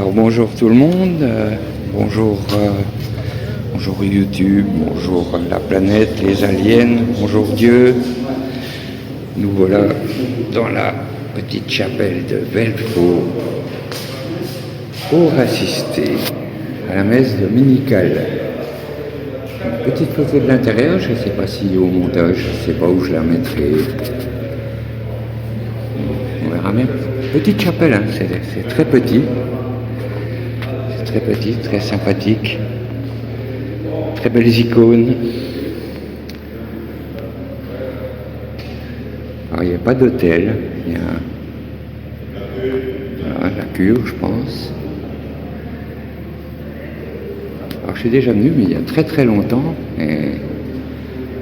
Alors bonjour tout le monde, bonjour YouTube, bonjour la planète, les aliens, bonjour Dieu. Nous voilà dans la petite chapelle de Velfo pour assister à la messe dominicale. Une petite photo de l'intérieur, je ne sais pas si au montage, je ne sais pas où je la mettrai. On verra bien. Petite chapelle, hein, c'est très petit. C'est très petit, très sympathique. Très belles icônes. Alors il n'y a pas d'hôtel, il y a voilà, la cure, je pense. Alors je suis déjà venu, mais il y a très très longtemps, et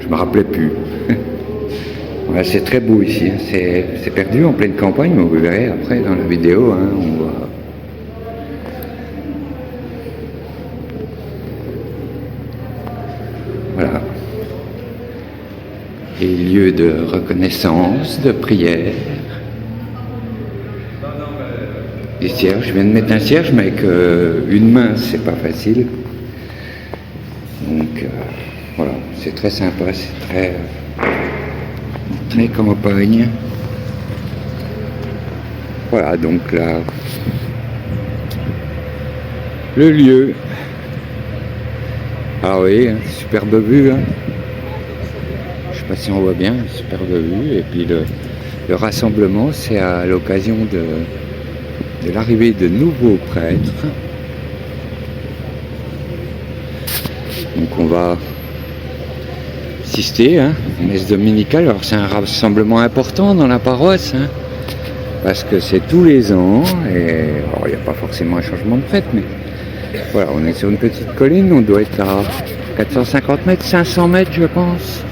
je me rappelais plus. Voilà, c'est très beau ici, hein. C'est perdu en pleine campagne, mais vous verrez après dans la vidéo, hein, on voit. Voilà. Les lieux de reconnaissance, de prière. Les cierges, je viens de mettre un cierge, mais avec une main, c'est pas facile. Donc voilà, c'est très sympa, c'est très campagne. Voilà, donc là, le lieu. Ah oui, hein, superbe vue. Hein. Je sais pas si on voit bien, superbe vue. Et puis le rassemblement, c'est à l'occasion de l'arrivée de nouveaux prêtres. Donc on va assister, hein, messe dominicale. Alors c'est un rassemblement important dans la paroisse, hein, parce que c'est tous les ans, et alors il n'y a pas forcément un changement de prêtre, mais voilà, on est sur une petite colline, on doit être à 450 mètres, 500 mètres je pense,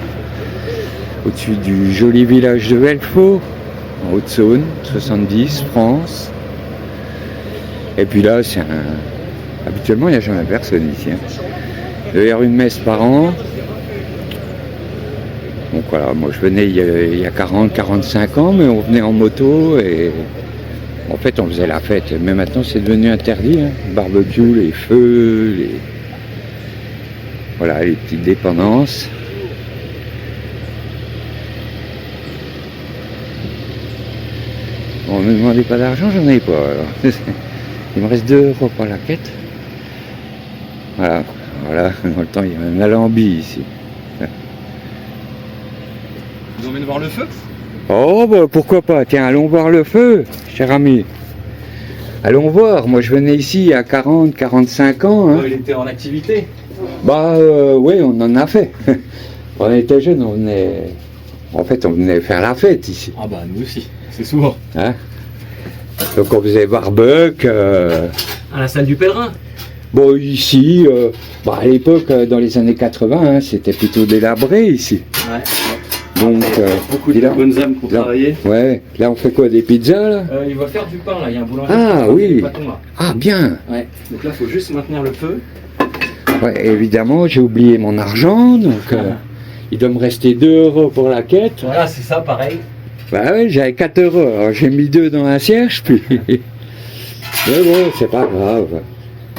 au-dessus du joli village de Velfo, en Haute-Saône, 70, France. Et puis là, habituellement il n'y a jamais personne ici. Hein. Il doit y avoir une messe par an. Donc voilà, moi je venais il y a 40-45 ans, mais on venait en moto et en fait on faisait la fête. Mais maintenant c'est devenu interdit, hein. Le barbecue, les feux, voilà, les petites dépendances. Bon, ne me demandez pas d'argent, j'en ai pas. Alors. Il me reste 2 € pour la quête. Voilà, dans le temps il y a même la lambie ici. Vous emmènez voir le feu? Oh bah pourquoi pas, tiens, allons voir le feu, cher ami. Allons voir, moi je venais ici à 40-45 ans. Hein. Il était en activité? Bah oui, on en a fait. On était jeunes, on venait faire la fête ici. Ah bah nous aussi, c'est souvent. Hein, donc on faisait barbecue. À la salle du pèlerin? Bon ici, à l'époque, dans les années 80, hein, c'était plutôt délabré ici. Ouais. Donc, beaucoup de bonnes âmes qui ont travaillé. Ouais, là on fait quoi, des pizzas là? Il va faire du pain là, il y a un boulanger. Ah oui. Bâtons, là. Ah bien. Ouais. Donc là il faut juste maintenir le feu. Ouais, évidemment j'ai oublié mon argent, donc il doit me rester 2 € pour la quête. Voilà, c'est ça, pareil. Bah ouais, j'avais 4 €, alors j'ai mis 2 dans un cierge, puis... Mais bon, c'est pas grave.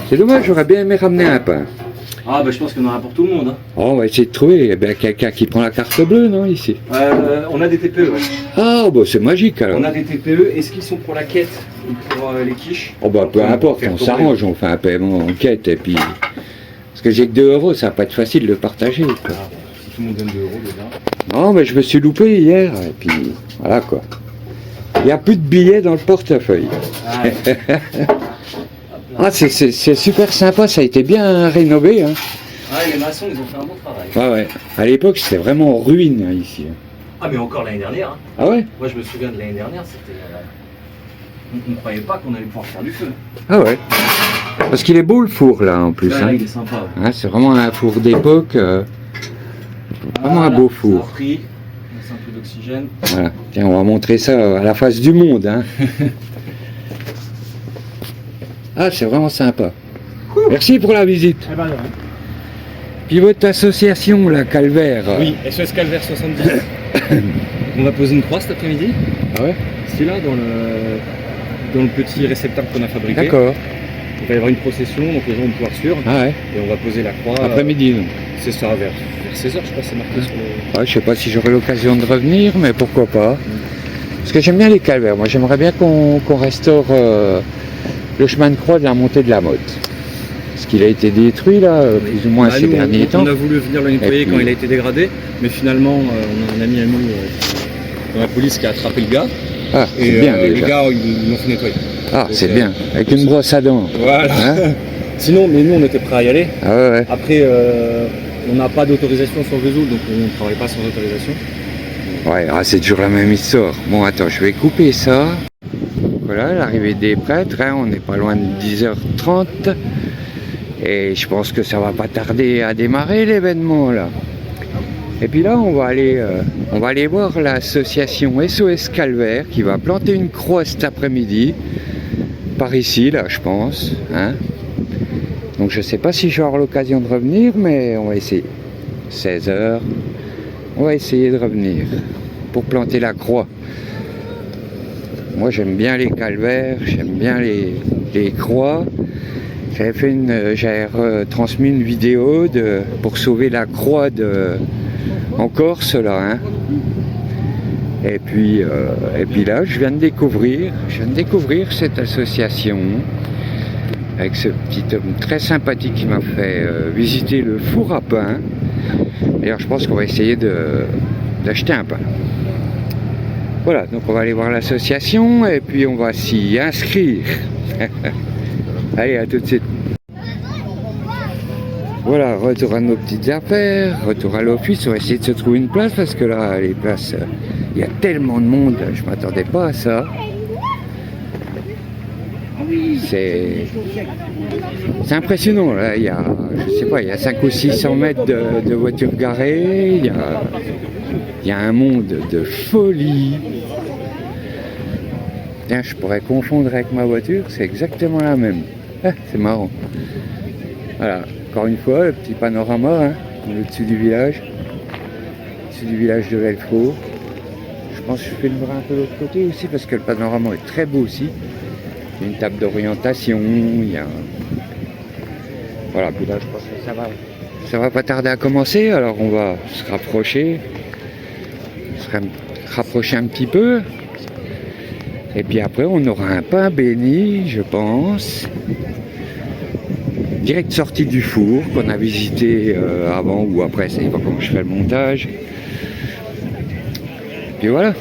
C'est dommage, j'aurais bien aimé ramener un pain. Ah bah je pense qu'il y en aura pour tout le monde. Hein. Oh, on va essayer de trouver quelqu'un qui prend la carte bleue, non, ici? On a des TPE, ouais. Ah, bah c'est magique alors. On a des TPE, est-ce qu'ils sont pour la quête ou pour les quiches? Oh bah peu importe, on s'arrange, on fait un paiement en quête, et puis... Parce que j'ai que 2 €, ça va pas être facile de partager, quoi. Ah, bon, si tout le monde donne 2 € déjà. Non, mais je me suis loupé hier, et puis voilà quoi. Il n'y a plus de billets dans le portefeuille. Ah, ouais. Ah, c'est super sympa, ça a été bien rénové. Hein. Ouais, les maçons, ils ont fait un bon travail. Ouais. À l'époque, c'était vraiment en ruine hein, ici. Ah, mais encore l'année dernière. Hein. Ah ouais? Moi, je me souviens de l'année dernière, c'était... on ne croyait pas qu'on allait pouvoir faire du feu. Ah ouais. Parce qu'il est beau le four là en plus. Ouais, hein. il est sympa. Ouais. Hein, c'est vraiment un four d'époque. Vraiment un beau four. Ça a pris. On laisse un peu d'oxygène. Voilà. Tiens, on va montrer ça à la face du monde. Hein. Ah, c'est vraiment sympa. Merci pour la visite. Eh ben, ouais. Puis votre association, la Calvaire. Oui, SOS Calvaire 70. On va poser une croix cet après-midi. Ah ouais? C'est là dans le petit réceptacle qu'on a fabriqué. D'accord. il va y avoir une procession, donc les gens vont pouvoir suivre. Ah ouais, Et on va poser la croix. après-midi donc. C'est ça, vers 16h, je crois, c'est marqué sur le. Ouais, je sais pas si j'aurai l'occasion de revenir, mais pourquoi pas. Parce que j'aime bien les calvaires. Moi, j'aimerais bien qu'on restaure le chemin de croix de la montée de la Motte. Parce qu'il a été détruit, là, plus ou moins ces derniers temps. On a voulu venir le nettoyer quand il a été dégradé, mais finalement, on a un ami à nous dans la police qui a attrapé le gars. Ah, c'est Et bien les déjà. gars, ils l'ont fait nettoyer. Ah, Donc, c'est bien. Avec une brosse à dents. Voilà. Hein. Sinon, mais nous, on était prêts à y aller. Ah ouais, ouais. Après, on n'a pas d'autorisation sur Vesoul, donc on ne travaille pas sans autorisation. Ouais, ah, c'est toujours la même histoire. Bon, attends, je vais couper ça. Voilà, l'arrivée des prêtres, hein, on n'est pas loin de 10h30. Et je pense que ça va pas tarder à démarrer l'événement là. Et puis là, on va aller voir l'association SOS Calvaire qui va planter une croix cet après-midi. Par ici, là, je pense. Hein. Donc je sais pas si je vais avoir l'occasion de revenir, mais on va essayer. 16h, on va essayer de revenir pour planter la croix. Moi j'aime bien les calvaires, j'aime bien les croix. J'avais transmis une vidéo pour sauver la croix en Corse là. Hein. Et puis là je viens de découvrir cette association avec ce petit homme très sympathique qui m'a fait visiter le four à pain. D'ailleurs je pense qu'on va essayer d'acheter un pain. Voilà, donc on va aller voir l'association et puis on va s'y inscrire. Allez, à tout de suite. Voilà, retour à nos petites affaires, retour à l'office, on va essayer de se trouver une place parce que là, les places, il y a tellement de monde, je ne m'attendais pas à ça. C'est impressionnant, là, il y a, je sais pas, il y a 500 ou 600 mètres de voitures garées, il y a un monde de folie. Tiens, je pourrais confondre avec ma voiture, c'est exactement la même. Ah, c'est marrant. Voilà, encore une fois, le petit panorama, hein, au-dessus du village. Au-dessus du village de Velfro. Je pense que je filmerai un peu de l'autre côté aussi parce que le panorama est très beau aussi. Il y a une table d'orientation, il y a... Voilà, puis là je pense que ça va pas tarder à commencer, alors on va se rapprocher. Un petit peu. Et puis après on aura un pain béni, je pense. Direct sorti du four qu'on a visité avant ou après, ça dépend comment je fais le montage. Puis voilà.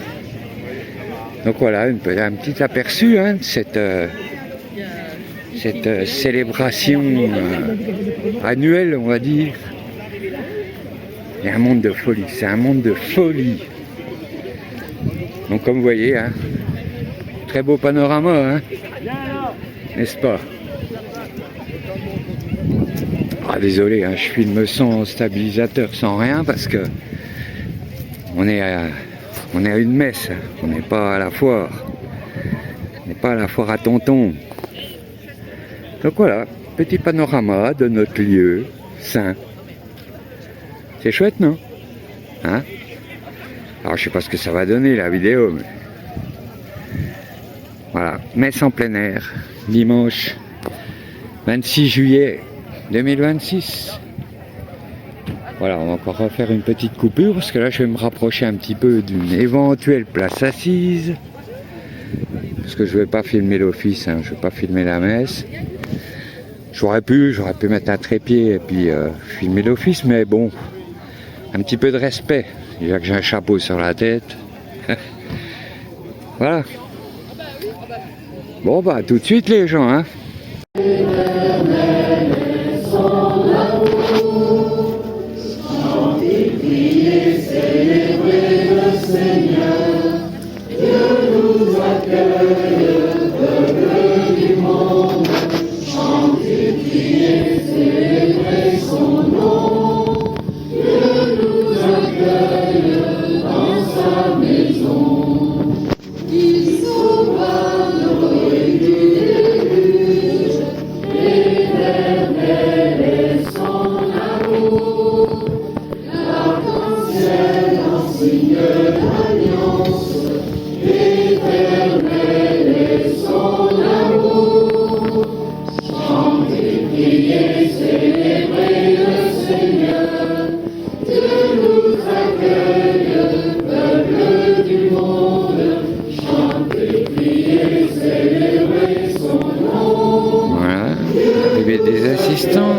Donc voilà, un petit aperçu hein, de cette célébration annuelle, on va dire. Il y a un monde de folie, c'est un monde de folie. Donc comme vous voyez, hein, très beau panorama, hein, n'est-ce pas? Ah désolé, hein, je filme sans stabilisateur, sans rien, parce que on est à une messe, hein. On n'est pas à la foire. On n'est pas à la foire à tonton. Donc voilà, petit panorama de notre lieu saint. C'est chouette, non? Hein? Alors je sais pas ce que ça va donner la vidéo, mais... Voilà, messe en plein air, dimanche 26 juillet 2026. Voilà, on va encore refaire une petite coupure parce que là je vais me rapprocher un petit peu d'une éventuelle place assise. Parce que je vais pas filmer l'office, hein, je vais pas filmer la messe. J'aurais pu mettre un trépied et puis filmer l'office, mais bon, un petit peu de respect, déjà que j'ai un chapeau sur la tête. Voilà. Bon bah tout de suite les gens, hein. assistants.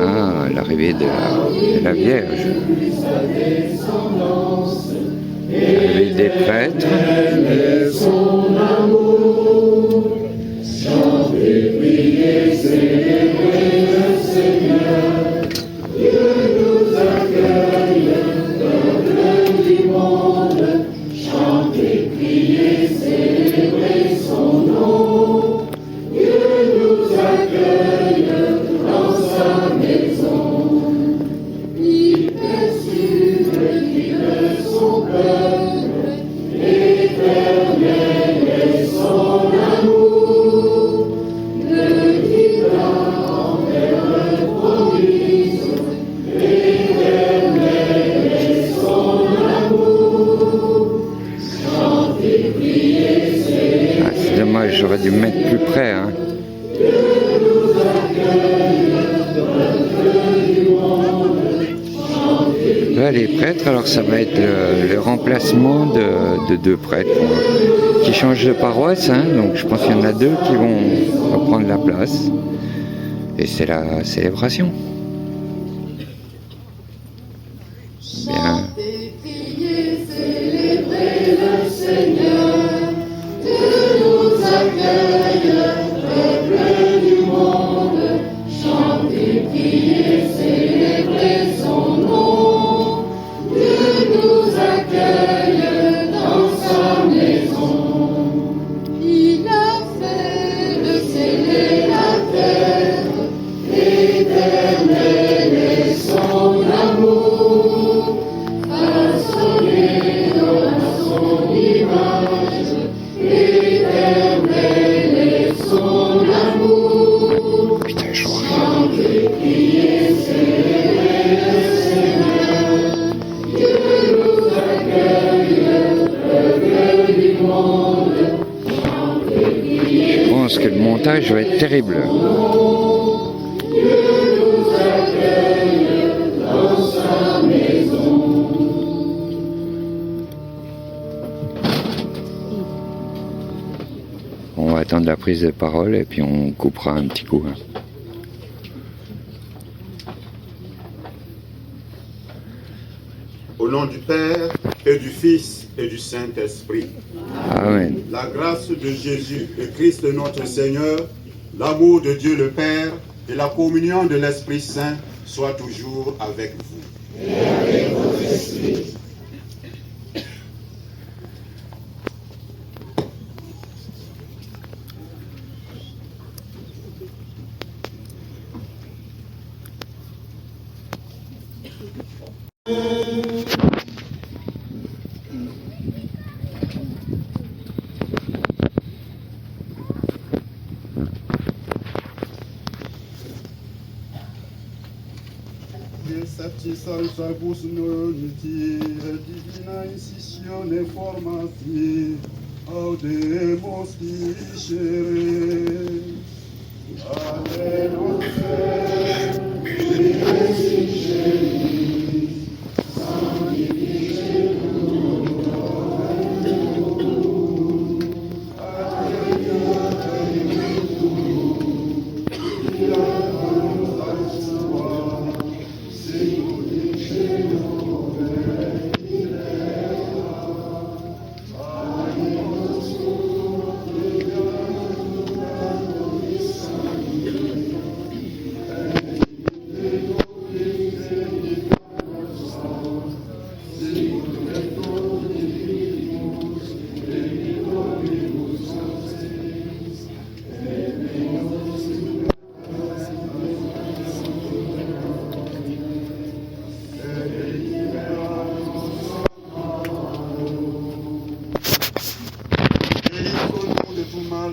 Ah, l'arrivée de la Vierge. L'arrivée des prêtres. C'est dommage, j'aurais dû me mettre plus près. Hein. Là, les prêtres, alors ça va être le remplacement de deux prêtres qui changent de paroisse. Hein. Donc je pense qu'il y en a deux qui vont reprendre la place. Et c'est la célébration. Bien. Je pense que le montage va être terrible. On va attendre la prise de parole et puis on coupera un petit coup. Hein. Au nom du Père et du Fils et du Saint-Esprit. Amen. La grâce de Jésus, le Christ notre Seigneur, l'amour de Dieu le Père et la communion de l'Esprit Saint soient toujours avec vous. Et avec votre esprit. Septi salus nunti et divina incisione formati audemus dicere. Alleluia.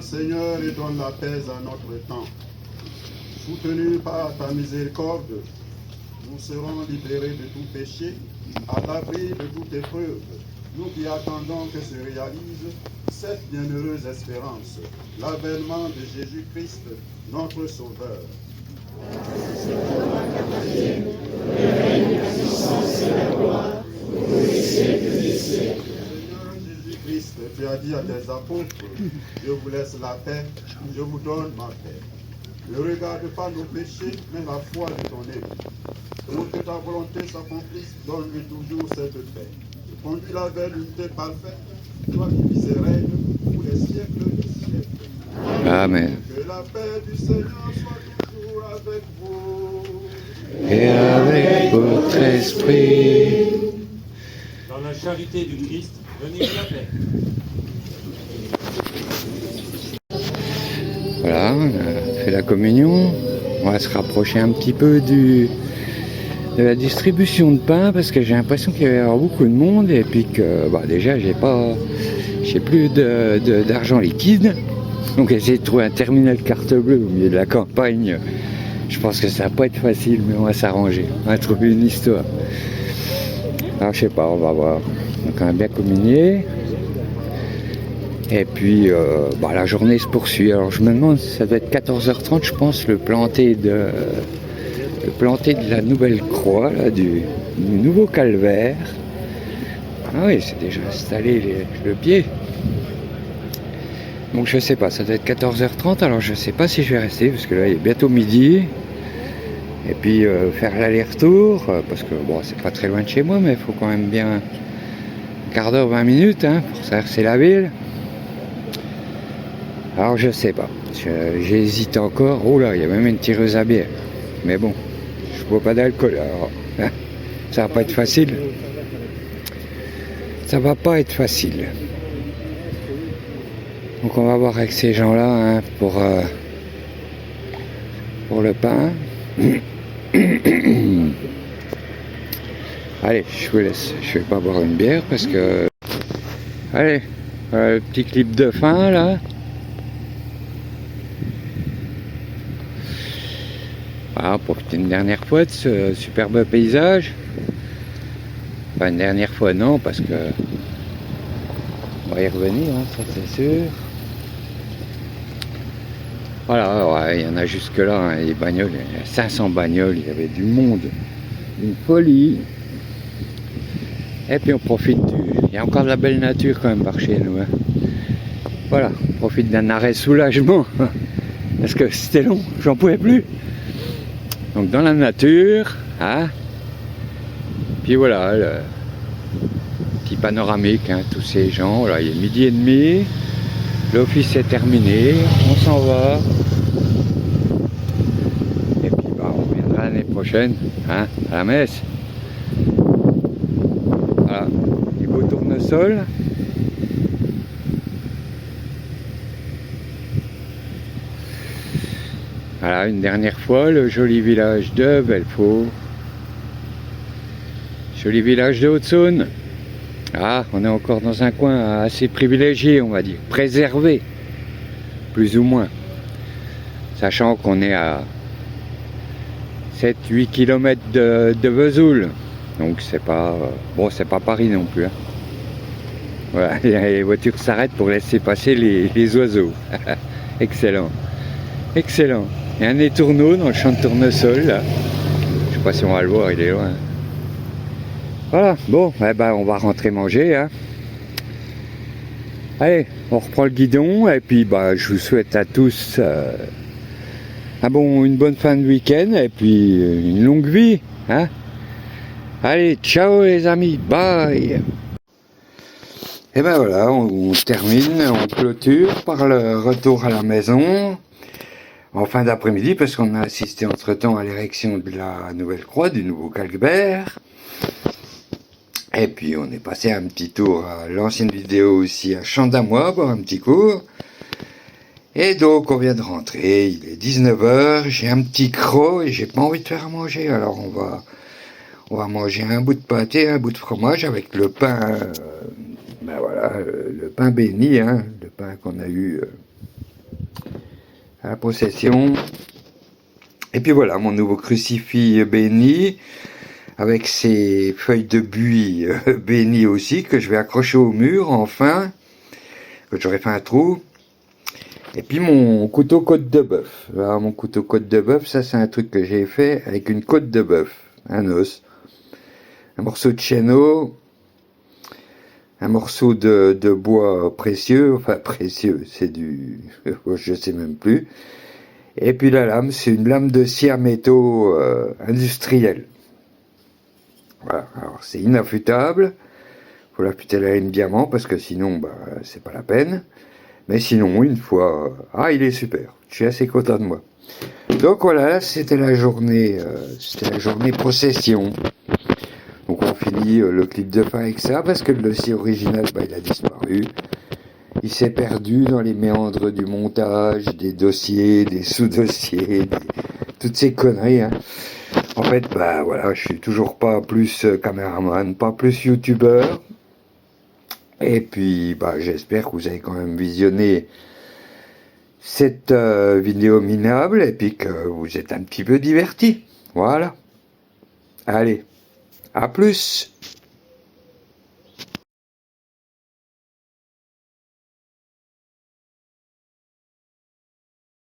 Seigneur, et donne la paix à notre temps. Soutenus par ta miséricorde, nous serons libérés de tout péché, à l'abri de toute épreuve, nous qui attendons que se réalise cette bienheureuse espérance, l'avènement de Jésus-Christ, notre Sauveur. Tu as dit à tes apôtres, je vous laisse la paix, je vous donne ma paix. Ne regarde pas nos péchés, mais la foi de ton Élu. Pour que ta volonté s'accomplisse, donne-lui toujours cette paix. Conduis-la vers l'unité parfaite, toi qui vis et règnes pour les siècles des siècles. Amen. Que la paix du Seigneur soit toujours avec vous. Et avec votre esprit. Dans la charité du Christ, venez la paix. Voilà, on a fait la communion. On va se rapprocher un petit peu de la distribution de pain parce que j'ai l'impression qu'il va y avoir beaucoup de monde et puis que déjà j'ai plus d'argent liquide. Donc essayer de trouver un terminal carte bleue au milieu de la campagne, je pense que ça va pas être facile, mais on va s'arranger. On va trouver une histoire. Alors je sais pas, on va voir. Donc on a bien communié. Et puis la journée se poursuit. Alors je me demande, ça doit être 14h30 je pense, le planter de la nouvelle croix, là, du nouveau calvaire. Ah oui, c'est déjà installé le pied. Donc je sais pas, ça doit être 14h30, alors je sais pas si je vais rester, parce que là il est bientôt midi. Et puis faire l'aller-retour, parce que bon, c'est pas très loin de chez moi, mais il faut quand même bien un quart d'heure, 20 minutes pour traverser la ville. Alors je sais pas, j'hésite encore. Oh là, il y a même une tireuse à bière. Mais bon, je bois pas d'alcool, alors ça va pas être facile. Ça va pas être facile. Donc on va voir avec ces gens-là pour le pain. Allez, je vous laisse. Je vais pas boire une bière parce que... Allez, le petit clip de fin là. Voilà, profiter une dernière fois de ce superbe paysage. Enfin une dernière fois non, parce que on va y revenir, ça c'est sûr. Voilà, ouais, il y en a jusque là, les bagnoles, il y a 500 bagnoles, il y avait du monde, une folie. Et puis on profite il y a encore de la belle nature quand même par chez nous. Voilà, on profite d'un arrêt soulagement, parce que c'était long, j'en pouvais plus. Donc dans la nature, puis voilà, le petit panoramique, tous ces gens, là, il est 12h30, l'office est terminé, on s'en va. Et puis on reviendra l'année prochaine, à la messe. Voilà, du beau tournesol. Voilà, une dernière fois, le joli village de Belfaux. Joli village de Haute-Saône. On est encore dans un coin assez privilégié, on va dire, préservé, plus ou moins. Sachant qu'on est à 7-8 km de Vesoul. Donc c'est pas c'est pas Paris non plus. Voilà, les voitures s'arrêtent pour laisser passer les oiseaux. Excellent. Excellent. Il y a un étourneau dans le champ de tournesol là. Je sais pas si on va le voir, il est loin. Voilà, bon, on va rentrer manger. Allez, on reprend le guidon et puis je vous souhaite à tous une bonne fin de week-end et puis une longue vie. Allez, ciao les amis, bye. Et voilà, on termine, on clôture par le retour à la maison en fin d'après-midi parce qu'on a assisté entre-temps à l'érection de la nouvelle croix, du nouveau calvaire. Et puis on est passé un petit tour à l'ancienne vidéo aussi à Champ-d'Amois, boire un petit coup. Et donc on vient de rentrer, il est 19h, j'ai un petit croc et j'ai pas envie de faire à manger. Alors on va manger un bout de pâté, un bout de fromage avec le pain, le pain béni, le pain qu'on a eu à la possession. Et puis voilà, mon nouveau crucifix béni, avec ses feuilles de buis bénies aussi, que je vais accrocher au mur, enfin, que j'aurais fait un trou. Et puis mon couteau côte de bœuf. Alors mon couteau côte de bœuf, ça c'est un truc que j'ai fait avec une côte de bœuf, un os, un morceau de chêneau, un morceau de bois précieux, enfin précieux, c'est du, je sais même plus. Et puis la lame, c'est une lame de scie à métaux industrielle. Voilà, alors c'est inaffûtable. Faut l'affûter à la laine diamant parce que sinon, bah, c'est pas la peine. Mais sinon, une fois, il est super. Je suis assez content de moi. Donc voilà, c'était la journée procession. Donc on finit le clip de fin avec ça parce que le dossier original, bah, il a disparu. Il s'est perdu dans les méandres du montage, des dossiers, des sous-dossiers, toutes ces conneries. Hein. En fait, bah voilà, je suis toujours pas plus caméraman, pas plus youtubeur. Et puis, bah, j'espère que vous avez quand même visionné cette vidéo minable et puis que vous êtes un petit peu divertis. Voilà. Allez, à plus.